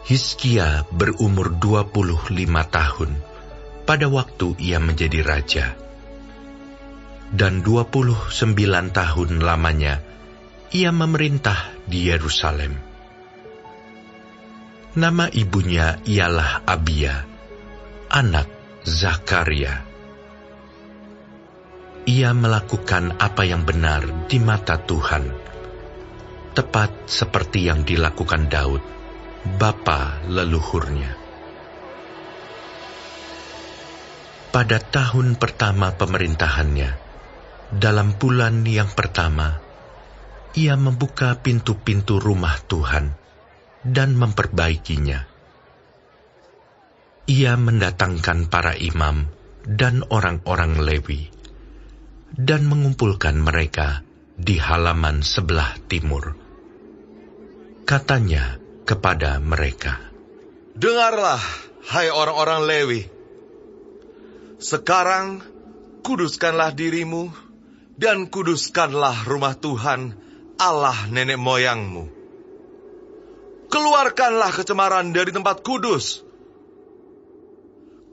Hizkia berumur 25 tahun pada waktu ia menjadi raja. Dan 29 tahun lamanya ia memerintah di Yerusalem. Nama ibunya ialah Abia, anak Zakaria. Ia melakukan apa yang benar di mata Tuhan, tepat seperti yang dilakukan Daud, bapa leluhurnya. Pada tahun pertama pemerintahannya, dalam bulan yang pertama, ia membuka pintu-pintu rumah Tuhan dan memperbaikinya. Ia mendatangkan para imam dan orang-orang Lewi, dan mengumpulkan mereka di halaman sebelah timur. Katanya kepada mereka, "Dengarlah, hai orang-orang Lewi. Sekarang kuduskanlah dirimu dan kuduskanlah rumah Tuhan, Allah nenek moyangmu. Keluarkanlah kecemaran dari tempat kudus,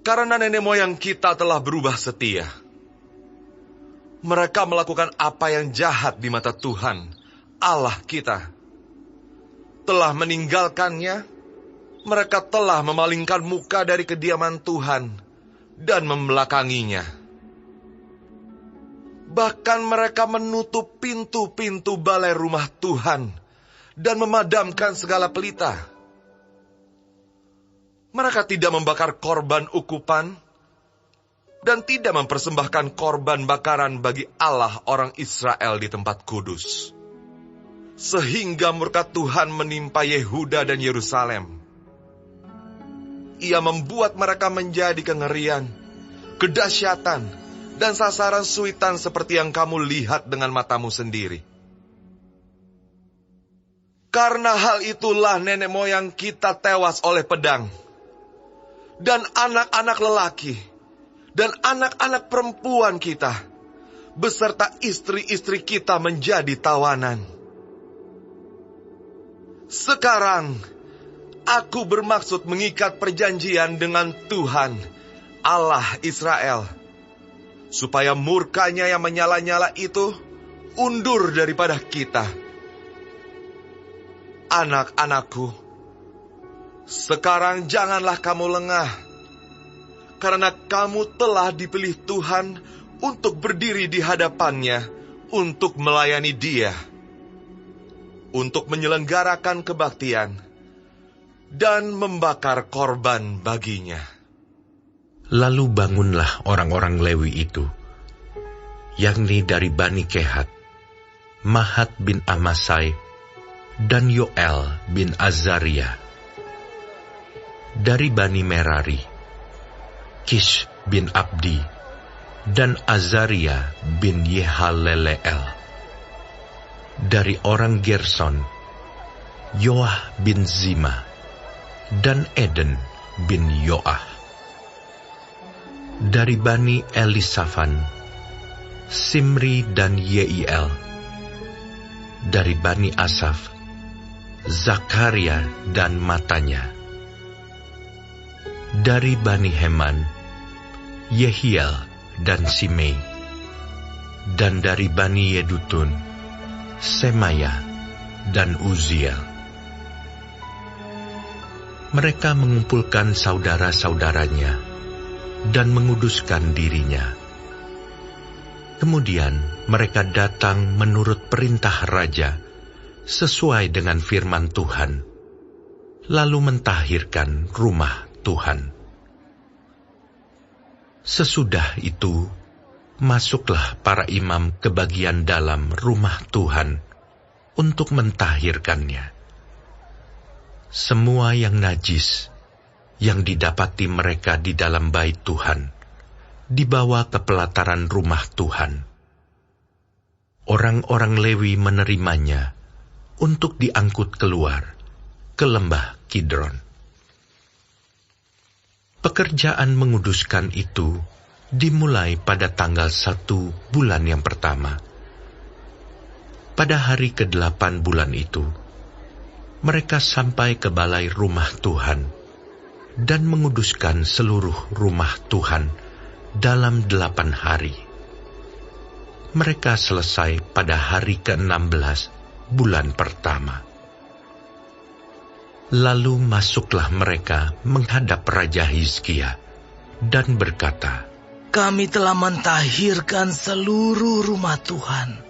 karena nenek moyang kita telah berubah setia. Mereka melakukan apa yang jahat di mata Tuhan, Allah kita. Telah meninggalkannya, mereka telah memalingkan muka dari kediaman Tuhan dan membelakanginya. Bahkan mereka menutup pintu-pintu balai rumah Tuhan dan memadamkan segala pelita. Mereka tidak membakar korban ukupan dan tidak mempersembahkan korban bakaran bagi Allah orang Israel di tempat kudus. Sehingga murka Tuhan menimpa Yehuda dan Yerusalem. Ia membuat mereka menjadi kengerian, kedahsyatan, dan sasaran suitan seperti yang kamu lihat dengan matamu sendiri. Karena hal itulah nenek moyang kita tewas oleh pedang, dan anak-anak lelaki, dan anak-anak perempuan kita, beserta istri-istri kita menjadi tawanan. Sekarang, aku bermaksud mengikat perjanjian dengan Tuhan, Allah Israel, supaya murkanya yang menyala-nyala itu undur daripada kita. Anak-anakku, sekarang janganlah kamu lengah, karena kamu telah dipilih Tuhan untuk berdiri di hadapannya, untuk melayani Dia, untuk menyelenggarakan kebaktian, dan membakar korban baginya. Lalu bangunlah orang-orang Lewi itu, yakni dari Bani Kehat, Mahat bin Amasai, dan Yoel bin Azaria. Dari Bani Merari, Kish bin Abdi, dan Azaria bin Yehaleleel. Dari orang Gerson, Yoah bin Zima, dan Eden bin Yoah. Dari Bani Elisafan, Simri dan Yeiel. Dari Bani Asaf, Zakaria dan Matanya. Dari Bani Heman, Yehiel dan Simei. Dan dari Bani Yedutun, Semaya dan Uziel. Mereka mengumpulkan saudara-saudaranya dan menguduskan dirinya. Kemudian mereka datang menurut perintah raja, sesuai dengan firman Tuhan, lalu mentahirkan rumah Tuhan. Sesudah itu, masuklah para imam ke bagian dalam rumah Tuhan untuk mentahirkannya. Semua yang najis yang didapati mereka di dalam bait Tuhan dibawa ke pelataran rumah Tuhan. Orang-orang Lewi menerimanya untuk diangkut keluar ke lembah Kidron. Pekerjaan menguduskan itu dimulai pada tanggal 1 bulan yang pertama. Pada hari ke-8 bulan itu, mereka sampai ke balai rumah Tuhan dan menguduskan seluruh rumah Tuhan dalam 8 hari. Mereka selesai pada hari ke-16 bulan pertama. Lalu masuklah mereka menghadap Raja Hizkia dan berkata, "Kami telah mentahirkan seluruh rumah Tuhan,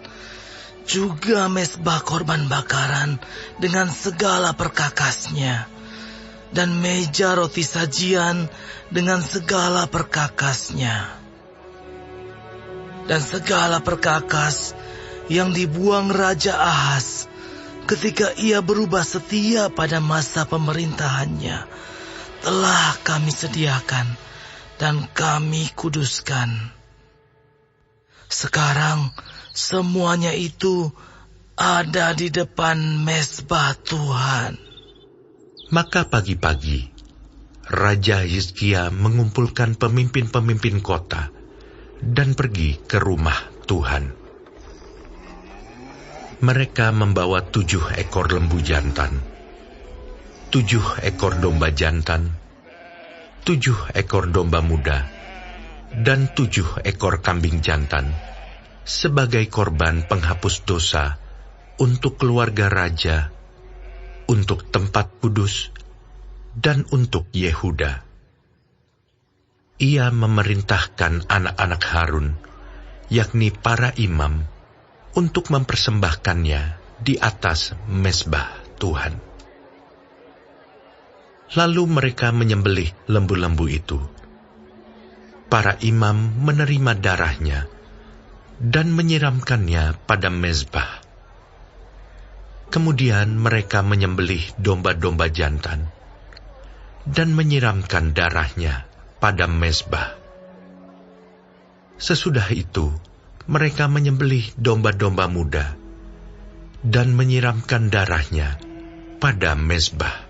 juga mezbah korban bakaran dengan segala perkakasnya, dan meja roti sajian dengan segala perkakasnya. Dan segala perkakas yang dibuang Raja Ahaz ketika ia berubah setia pada masa pemerintahannya, telah kami sediakan dan kami kuduskan. Sekarang semuanya itu ada di depan mezbah Tuhan." Maka pagi-pagi, Raja Hizkia mengumpulkan pemimpin-pemimpin kota dan pergi ke rumah Tuhan. Mereka membawa 7 ekor lembu jantan, 7 ekor domba jantan, 7 ekor domba muda, dan 7 ekor kambing jantan sebagai korban penghapus dosa untuk keluarga raja, untuk tempat kudus, dan untuk Yehuda. Ia memerintahkan anak-anak Harun, yakni para imam, untuk mempersembahkannya di atas mezbah Tuhan. Lalu mereka menyembelih lembu-lembu itu. Para imam menerima darahnya dan menyiramkannya pada mezbah. Kemudian mereka menyembelih domba-domba jantan dan menyiramkan darahnya pada mezbah. Sesudah itu, mereka menyembelih domba-domba muda dan menyiramkan darahnya pada mezbah.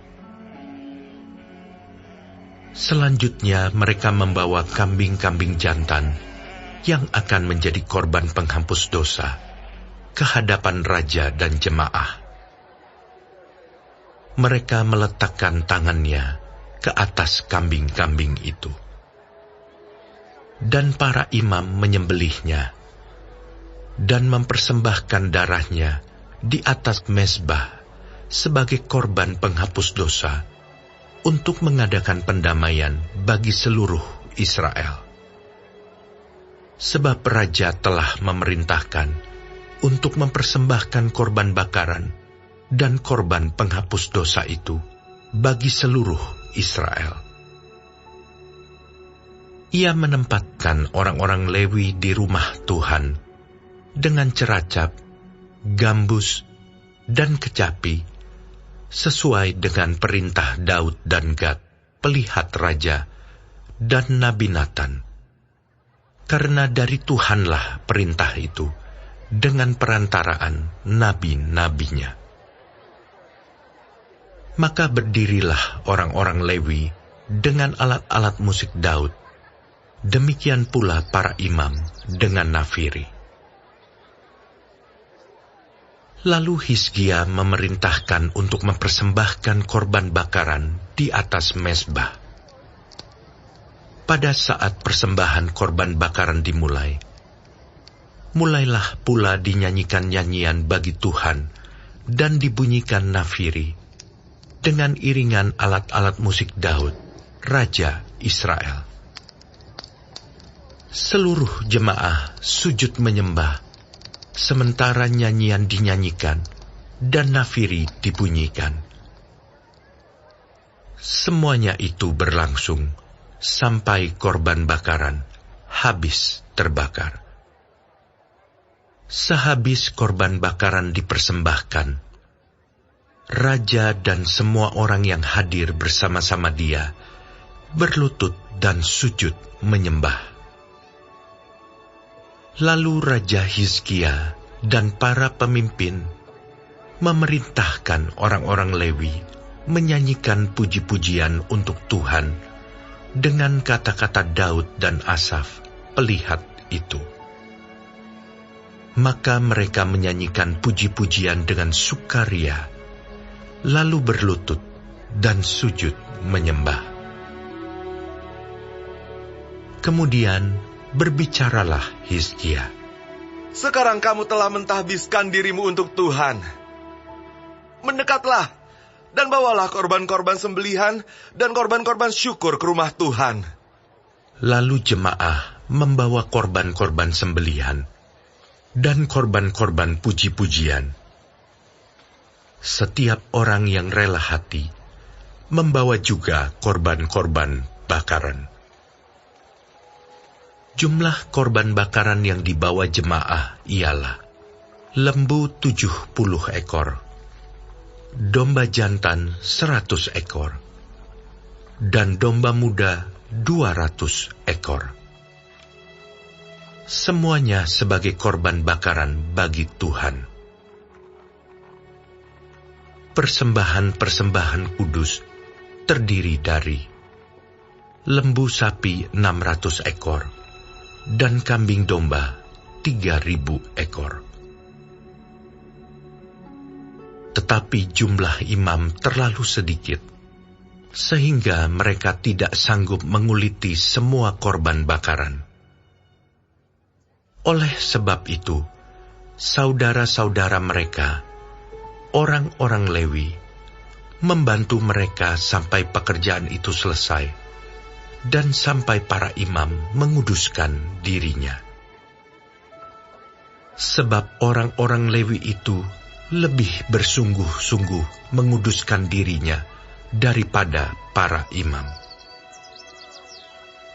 Selanjutnya mereka membawa kambing-kambing jantan yang akan menjadi korban penghapus dosa ke hadapan raja dan jemaah. Mereka meletakkan tangannya ke atas kambing-kambing itu. Dan para imam menyembelihnya dan mempersembahkan darahnya di atas mezbah sebagai korban penghapus dosa untuk mengadakan pendamaian bagi seluruh Israel. Sebab raja telah memerintahkan untuk mempersembahkan korban bakaran dan korban penghapus dosa itu bagi seluruh Israel. Ia menempatkan orang-orang Lewi di rumah Tuhan dengan ceracap, gambus, dan kecapi, sesuai dengan perintah Daud dan Gad, pelihat raja, dan Nabi Natan. Karena dari Tuhanlah perintah itu, dengan perantaraan nabi-nabinya. Maka berdirilah orang-orang Lewi dengan alat-alat musik Daud, demikian pula para imam dengan nafiri. Lalu Hizkia memerintahkan untuk mempersembahkan korban bakaran di atas mezbah. Pada saat persembahan korban bakaran dimulai, mulailah pula dinyanyikan nyanyian bagi Tuhan dan dibunyikan nafiri dengan iringan alat-alat musik Daud, Raja Israel. Seluruh jemaah sujud menyembah, sementara nyanyian dinyanyikan dan nafiri dibunyikan. Semuanya itu berlangsung sampai korban bakaran habis terbakar. Sehabis korban bakaran dipersembahkan, raja dan semua orang yang hadir bersama-sama dia berlutut dan sujud menyembah. Lalu Raja Hizkia dan para pemimpin memerintahkan orang-orang Lewi menyanyikan puji-pujian untuk Tuhan dengan kata-kata Daud dan Asaf, pelihat itu. Maka mereka menyanyikan puji-pujian dengan sukaria lalu berlutut dan sujud menyembah. Kemudian berbicaralah Hizkia. Sekarang kamu telah mentahbiskan dirimu untuk Tuhan. Mendekatlah dan bawalah korban-korban sembelihan dan korban-korban syukur ke rumah Tuhan. Lalu jemaah membawa korban-korban sembelihan dan korban-korban puji-pujian. Setiap orang yang rela hati membawa juga korban-korban bakaran. Jumlah korban bakaran yang dibawa jemaah ialah lembu 70 ekor, domba jantan 100 ekor, dan domba muda 200 ekor. Semuanya sebagai korban bakaran bagi Tuhan. Persembahan-persembahan kudus terdiri dari lembu sapi 600 ekor dan kambing domba 3.000 ekor. Tetapi jumlah imam terlalu sedikit, sehingga mereka tidak sanggup menguliti semua korban bakaran. Oleh sebab itu, saudara-saudara mereka, orang-orang Lewi, membantu mereka sampai pekerjaan itu selesai, dan sampai para imam menguduskan dirinya. Sebab orang-orang Lewi itu lebih bersungguh-sungguh menguduskan dirinya daripada para imam.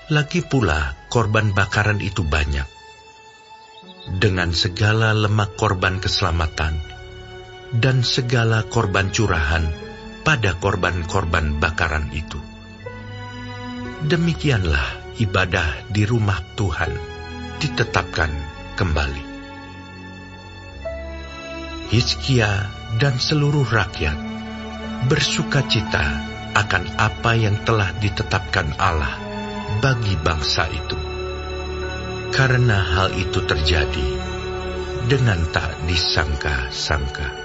Lagi pula korban bakaran itu banyak, dengan segala lemak korban keselamatan dan segala korban curahan pada korban-korban bakaran itu. Demikianlah ibadah di rumah Tuhan ditetapkan kembali. Hizkia dan seluruh rakyat bersukacita akan apa yang telah ditetapkan Allah bagi bangsa itu, karena hal itu terjadi dengan tak disangka-sangka.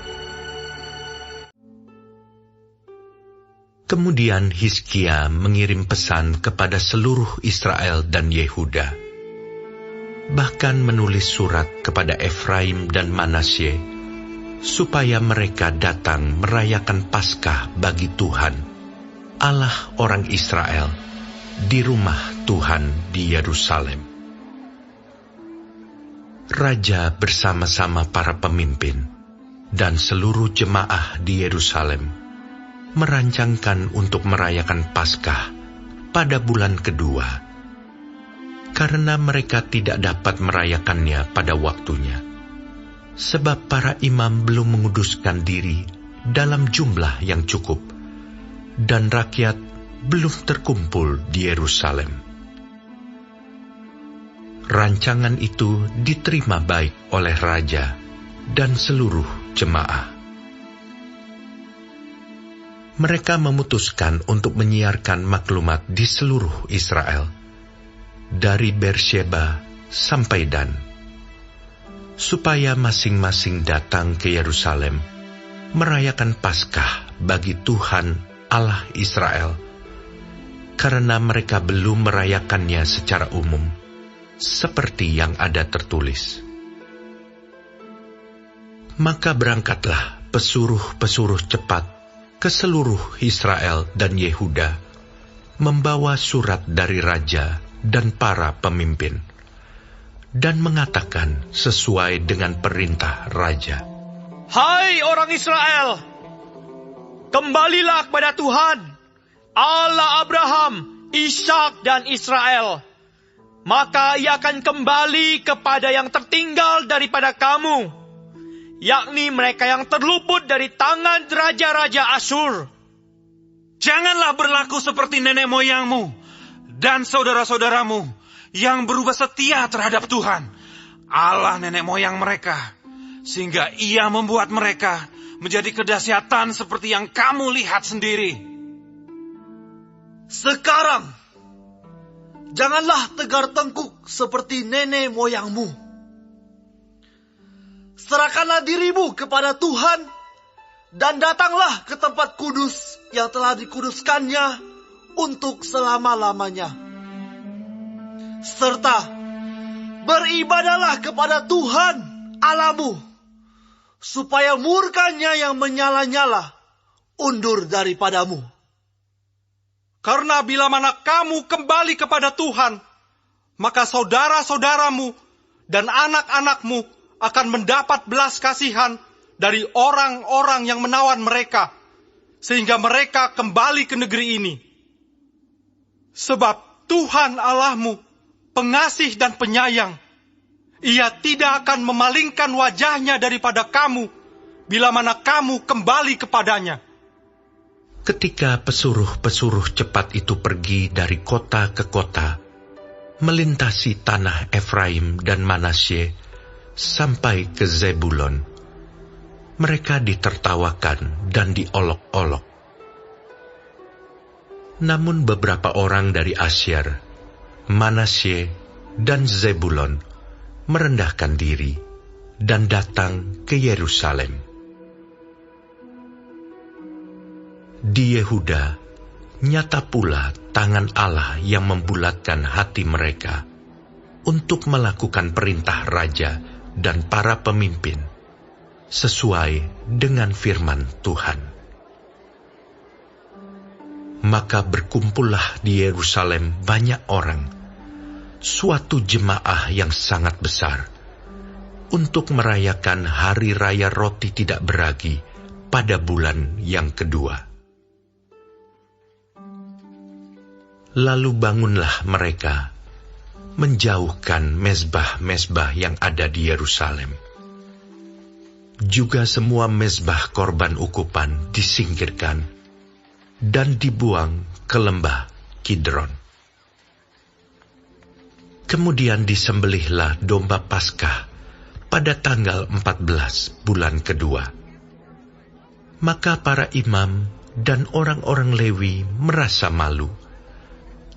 Kemudian Hizkia mengirim pesan kepada seluruh Israel dan Yehuda, bahkan menulis surat kepada Efraim dan Manasye, supaya mereka datang merayakan Paskah bagi Tuhan, Allah orang Israel, di rumah Tuhan di Yerusalem. Raja bersama-sama para pemimpin dan seluruh jemaah di Yerusalem merancangkan untuk merayakan Paskah pada bulan kedua, karena mereka tidak dapat merayakannya pada waktunya, sebab para imam belum menguduskan diri dalam jumlah yang cukup, dan rakyat belum terkumpul di Yerusalem. Rancangan itu diterima baik oleh raja dan seluruh jemaah. Mereka memutuskan untuk menyiarkan maklumat di seluruh Israel, dari Beersheba sampai Dan, supaya masing-masing datang ke Yerusalem merayakan Paskah bagi Tuhan Allah Israel, karena mereka belum merayakannya secara umum, seperti yang ada tertulis. Maka berangkatlah pesuruh-pesuruh cepat ke seluruh Israel dan Yehuda, membawa surat dari raja dan para pemimpin, dan mengatakan sesuai dengan perintah raja. Hai orang Israel, kembalilah kepada Tuhan, Allah Abraham, Ishak dan Israel. Maka ia akan kembali kepada yang tertinggal daripada kamu, yakni mereka yang terluput dari tangan raja-raja Asyur. Janganlah berlaku seperti nenek moyangmu dan saudara-saudaramu yang berubah setia terhadap Tuhan, Allah nenek moyang mereka, sehingga ia membuat mereka menjadi kedahsyatan seperti yang kamu lihat sendiri. Sekarang, janganlah tegar tengkuk seperti nenek moyangmu. Serahkanlah dirimu kepada Tuhan dan datanglah ke tempat kudus yang telah dikuduskannya untuk selama-lamanya. Serta beribadahlah kepada Tuhan Allahmu, supaya murkanya yang menyala-nyala undur daripadamu. Karena bila mana kamu kembali kepada Tuhan, maka saudara-saudaramu dan anak-anakmu akan mendapat belas kasihan dari orang-orang yang menawan mereka, sehingga mereka kembali ke negeri ini. Sebab Tuhan Allahmu pengasih dan penyayang. Ia tidak akan memalingkan wajahnya daripada kamu, bila mana kamu kembali kepadanya. Ketika pesuruh-pesuruh cepat itu pergi dari kota ke kota, melintasi tanah Efraim dan Manasye, sampai ke Zebulon, mereka ditertawakan dan diolok-olok. Namun beberapa orang dari Asyer, Manasye, dan Zebulon merendahkan diri dan datang ke Yerusalem. Di Yehuda, nyata pula tangan Allah yang membulatkan hati mereka untuk melakukan perintah raja dan para pemimpin sesuai dengan firman Tuhan. Maka berkumpullah di Yerusalem banyak orang, suatu jemaah yang sangat besar, untuk merayakan hari raya roti tidak beragi pada bulan yang kedua. Lalu bangunlah mereka, menjauhkan mezbah-mezbah yang ada di Yerusalem. Juga semua mezbah korban ukupan disingkirkan dan dibuang ke lembah Kidron. Kemudian disembelihlah domba Paskah pada tanggal 14 bulan kedua. Maka para imam dan orang-orang Lewi merasa malu,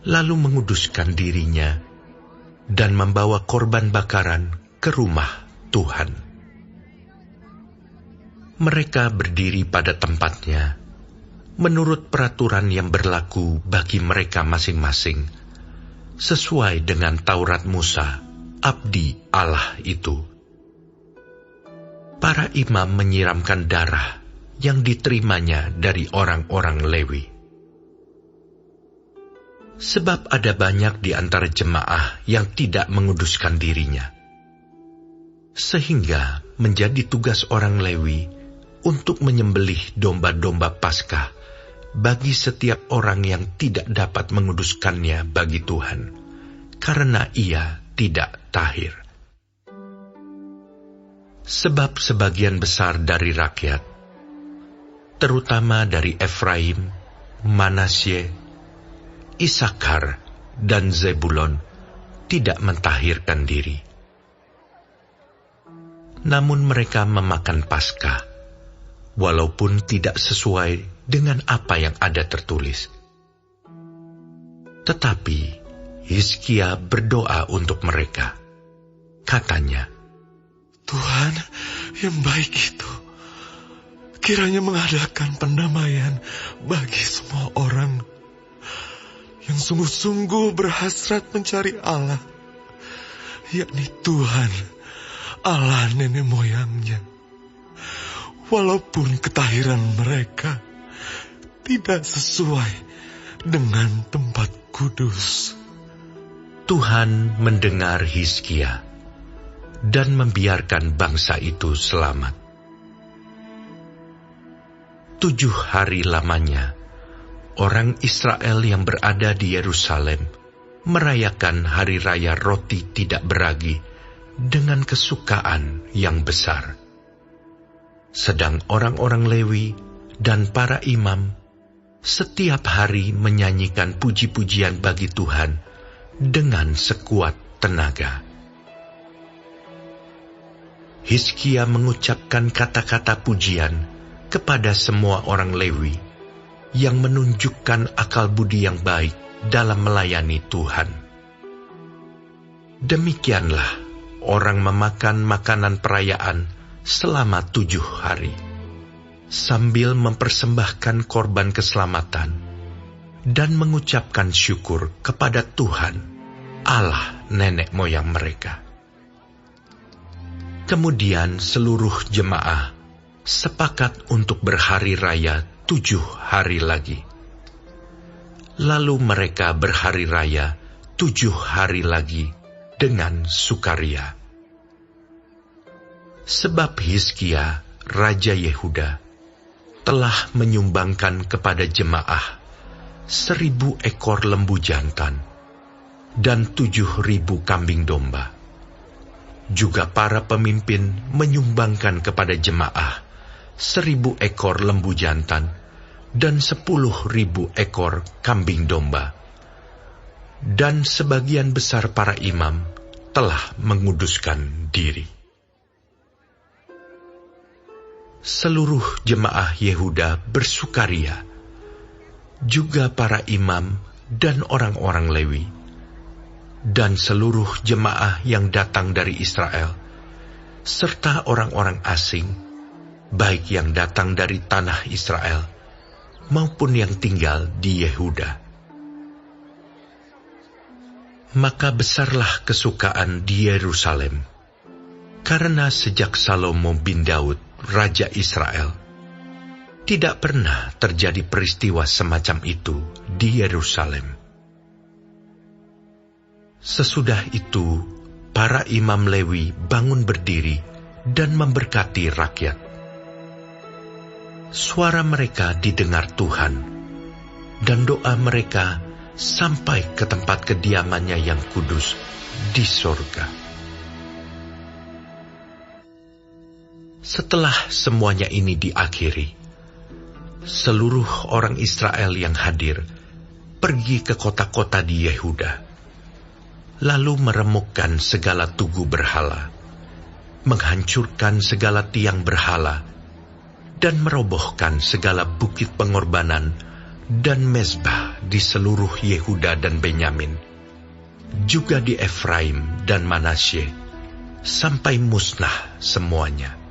lalu menguduskan dirinya dan membawa korban bakaran ke rumah Tuhan. Mereka berdiri pada tempatnya, menurut peraturan yang berlaku bagi mereka masing-masing, sesuai dengan Taurat Musa, abdi Allah itu. Para imam menyiramkan darah yang diterimanya dari orang-orang Lewi. Sebab ada banyak di antara jemaah yang tidak menguduskan dirinya, sehingga menjadi tugas orang Lewi untuk menyembelih domba-domba Paskah bagi setiap orang yang tidak dapat menguduskannya bagi Tuhan, karena ia tidak tahir. Sebab sebagian besar dari rakyat, terutama dari Efraim, Manasye, Isakar, dan Zebulon, tidak mentahirkan diri. Namun mereka memakan Paskah, walaupun tidak sesuai dengan apa yang ada tertulis. Tetapi Hizkia berdoa untuk mereka. Katanya, Tuhan yang baik itu kiranya mengadakan pendamaian bagi semua orang yang sungguh-sungguh berhasrat mencari Allah, yakni Tuhan, Allah nenek moyangnya. Walaupun ketahiran mereka tidak sesuai dengan tempat kudus. Tuhan mendengar Hizkia dan membiarkan bangsa itu selamat. 7 hari lamanya, orang Israel yang berada di Yerusalem merayakan hari raya roti tidak beragi dengan kesukaan yang besar. Sedang orang-orang Lewi dan para imam setiap hari menyanyikan puji-pujian bagi Tuhan dengan sekuat tenaga. Hizkia mengucapkan kata-kata pujian kepada semua orang Lewi yang menunjukkan akal budi yang baik dalam melayani Tuhan. Demikianlah orang memakan makanan perayaan selama 7 hari, sambil mempersembahkan korban keselamatan dan mengucapkan syukur kepada Tuhan, Allah nenek moyang mereka. Kemudian seluruh jemaah sepakat untuk berhari raya 7 hari lagi. Lalu mereka berhari raya 7 hari lagi dengan sukaria. Sebab Hizkia, Raja Yehuda, telah menyumbangkan kepada jemaah 1.000 ekor lembu jantan dan 7.000 kambing domba. Juga para pemimpin menyumbangkan kepada jemaah 1.000 ekor lembu jantan dan 10.000 ekor kambing domba. Dan sebagian besar para imam telah menguduskan diri. Seluruh jemaah Yehuda bersukaria, juga para imam dan orang-orang Lewi, dan seluruh jemaah yang datang dari Israel, serta orang-orang asing, baik yang datang dari tanah Israel, maupun yang tinggal di Yehuda. Maka besarlah kesukaan di Yerusalem, karena sejak Salomo bin Daud, Raja Israel, tidak pernah terjadi peristiwa semacam itu di Yerusalem. Sesudah itu, para imam Lewi bangun berdiri dan memberkati rakyat. Suara mereka didengar Tuhan, dan doa mereka sampai ke tempat kediamannya yang kudus di sorga. Setelah semuanya ini diakhiri, seluruh orang Israel yang hadir pergi ke kota-kota di Yehuda, lalu meremukkan segala tugu berhala, menghancurkan segala tiang berhala, dan merobohkan segala bukit pengorbanan dan mezbah di seluruh Yehuda dan Benyamin, juga di Efraim dan Manasye, sampai musnah semuanya.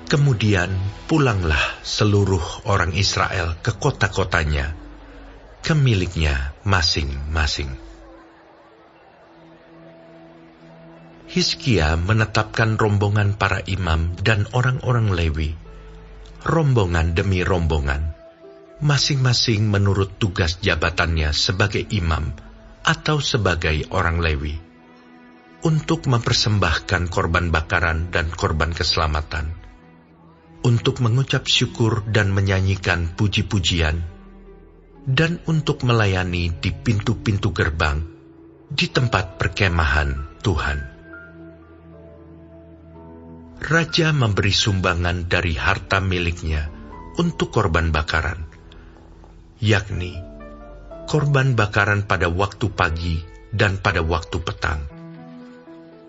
Kemudian pulanglah seluruh orang Israel ke kota-kotanya, ke miliknya masing-masing. Hizkia menetapkan rombongan para imam dan orang-orang Lewi, rombongan demi rombongan, masing-masing menurut tugas jabatannya sebagai imam atau sebagai orang Lewi, untuk mempersembahkan korban bakaran dan korban keselamatan, untuk mengucap syukur dan menyanyikan puji-pujian, dan untuk melayani di pintu-pintu gerbang di tempat perkemahan Tuhan. Raja memberi sumbangan dari harta miliknya untuk korban bakaran, yakni korban bakaran pada waktu pagi dan pada waktu petang,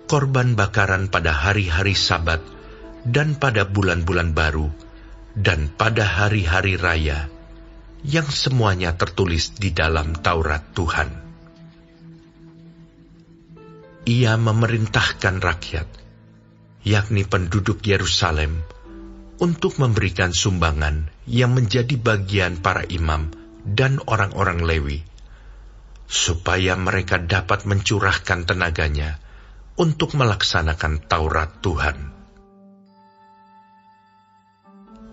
korban bakaran pada hari-hari Sabat dan pada bulan-bulan baru, dan pada hari-hari raya, yang semuanya tertulis di dalam Taurat Tuhan. Ia memerintahkan rakyat, yakni penduduk Yerusalem, untuk memberikan sumbangan yang menjadi bagian para imam dan orang-orang Lewi, supaya mereka dapat mencurahkan tenaganya untuk melaksanakan Taurat Tuhan.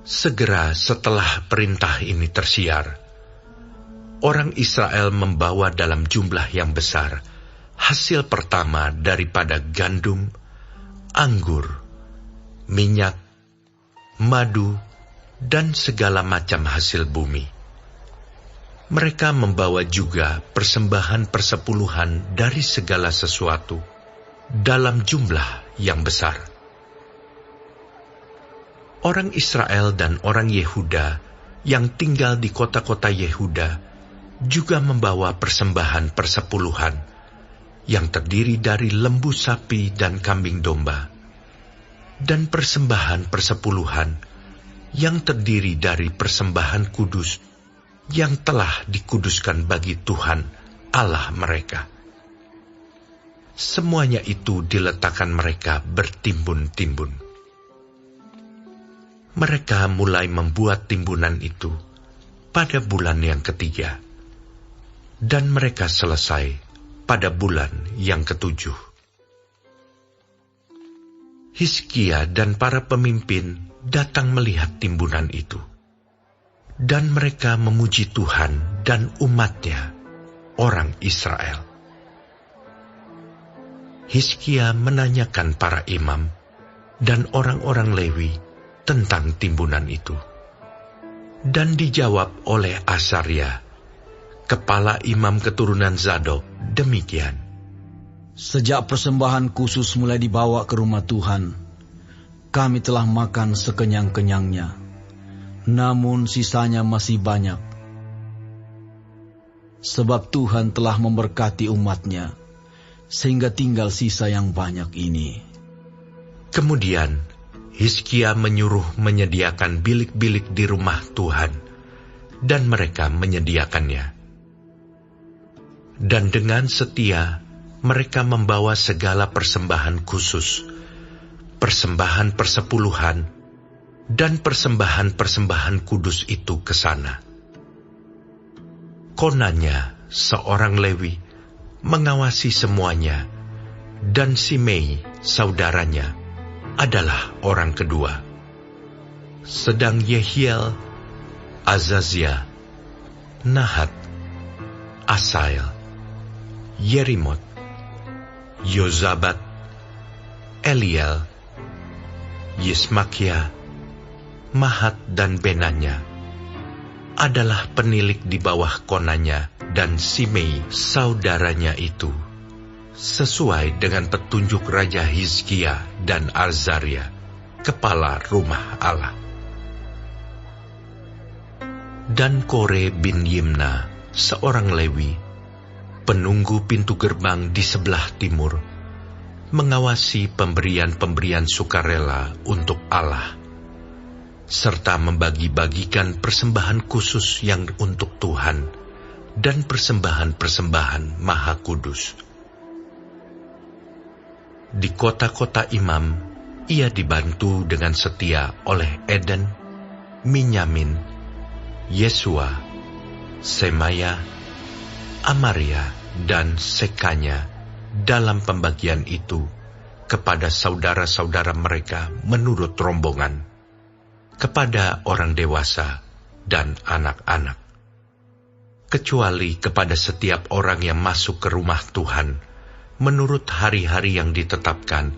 Segera setelah perintah ini tersiar, orang Israel membawa dalam jumlah yang besar hasil pertama daripada gandum, anggur, minyak, madu, dan segala macam hasil bumi. Mereka membawa juga persembahan persepuluhan dari segala sesuatu dalam jumlah yang besar. Orang Israel dan orang Yehuda yang tinggal di kota-kota Yehuda juga membawa persembahan persepuluhan yang terdiri dari lembu sapi dan kambing domba, dan persembahan persepuluhan yang terdiri dari persembahan kudus yang telah dikuduskan bagi Tuhan Allah mereka. Semuanya itu diletakkan mereka bertimbun-timbun. Mereka mulai membuat timbunan itu pada bulan yang ketiga, dan mereka selesai pada bulan yang ketujuh. Hizkia dan para pemimpin datang melihat timbunan itu, dan mereka memuji Tuhan dan umat-Nya, orang Israel. Hizkia menanyakan para imam dan orang-orang Lewi tentang timbunan itu. Dan dijawab oleh Asaria, kepala imam keturunan Zadok, demikian. Sejak persembahan khusus mulai dibawa ke rumah Tuhan, kami telah makan sekenyang-kenyangnya, namun sisanya masih banyak. Sebab Tuhan telah memberkati umat-Nya, sehingga tinggal sisa yang banyak ini. Kemudian Hizkia menyuruh menyediakan bilik-bilik di rumah Tuhan, dan mereka menyediakannya. Dan dengan setia mereka membawa segala persembahan khusus, persembahan persepuluhan, dan persembahan-persembahan kudus itu ke sana. Konanya, seorang Lewi, mengawasi semuanya, dan Simei, saudaranya, adalah orang kedua. Sedang Yehiel, Azazia, Nahat, Asael, Yerimot, Yozabat, Eliel, Yismakia, Mahat dan Benanya adalah penilik di bawah konanya dan Simei saudaranya itu, sesuai dengan petunjuk Raja Hizkia dan Azaria, kepala rumah Allah. Dan Kore bin Yimna, seorang Lewi, penunggu pintu gerbang di sebelah timur, mengawasi pemberian-pemberian sukarela untuk Allah, serta membagi-bagikan persembahan khusus yang untuk Tuhan dan persembahan-persembahan maha kudus. Di kota-kota imam, ia dibantu dengan setia oleh Eden, Minyamin, Yesua, Semaya, Amaria, dan Sekanya dalam pembagian itu kepada saudara-saudara mereka menurut rombongan, kepada orang dewasa dan anak-anak, kecuali kepada setiap orang yang masuk ke rumah Tuhan menurut hari-hari yang ditetapkan,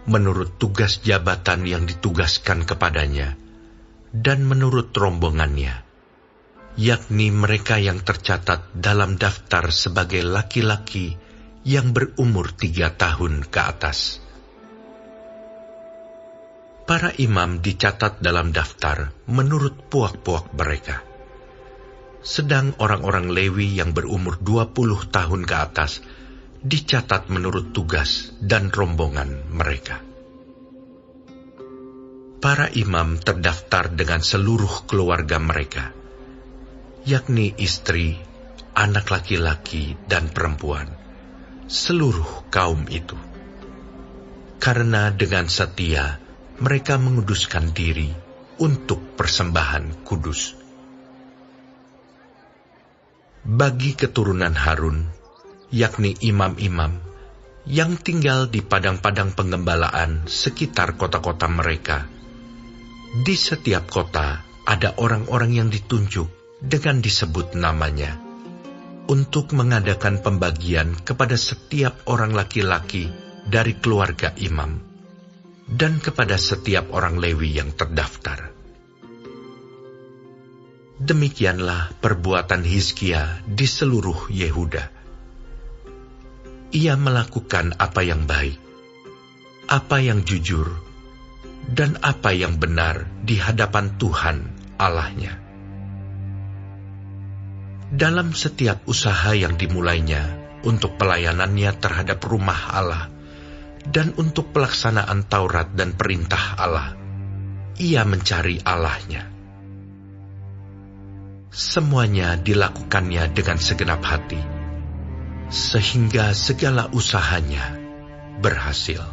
menurut tugas jabatan yang ditugaskan kepadanya, dan menurut rombongannya, yakni mereka yang tercatat dalam daftar sebagai laki-laki yang berumur 3 tahun ke atas. Para imam dicatat dalam daftar menurut puak-puak mereka. Sedang orang-orang Lewi yang berumur 20 tahun ke atas dicatat menurut tugas dan rombongan mereka. Para imam terdaftar dengan seluruh keluarga mereka, yakni istri, anak laki-laki, dan perempuan, seluruh kaum itu. Karena dengan setia mereka menguduskan diri untuk persembahan kudus. Bagi keturunan Harun, yakni imam-imam, yang tinggal di padang-padang penggembalaan sekitar kota-kota mereka, di setiap kota ada orang-orang yang ditunjuk dengan disebut namanya, untuk mengadakan pembagian kepada setiap orang laki-laki dari keluarga imam, dan kepada setiap orang Lewi yang terdaftar. Demikianlah perbuatan Hizkia di seluruh Yehuda. Ia melakukan apa yang baik, apa yang jujur, dan apa yang benar di hadapan Tuhan Allah-Nya. Dalam setiap usaha yang dimulainya untuk pelayanannya terhadap rumah Allah, dan untuk pelaksanaan Taurat dan perintah Allah, ia mencari Allah-Nya. Semuanya dilakukannya dengan segenap hati, sehingga segala usahanya berhasil.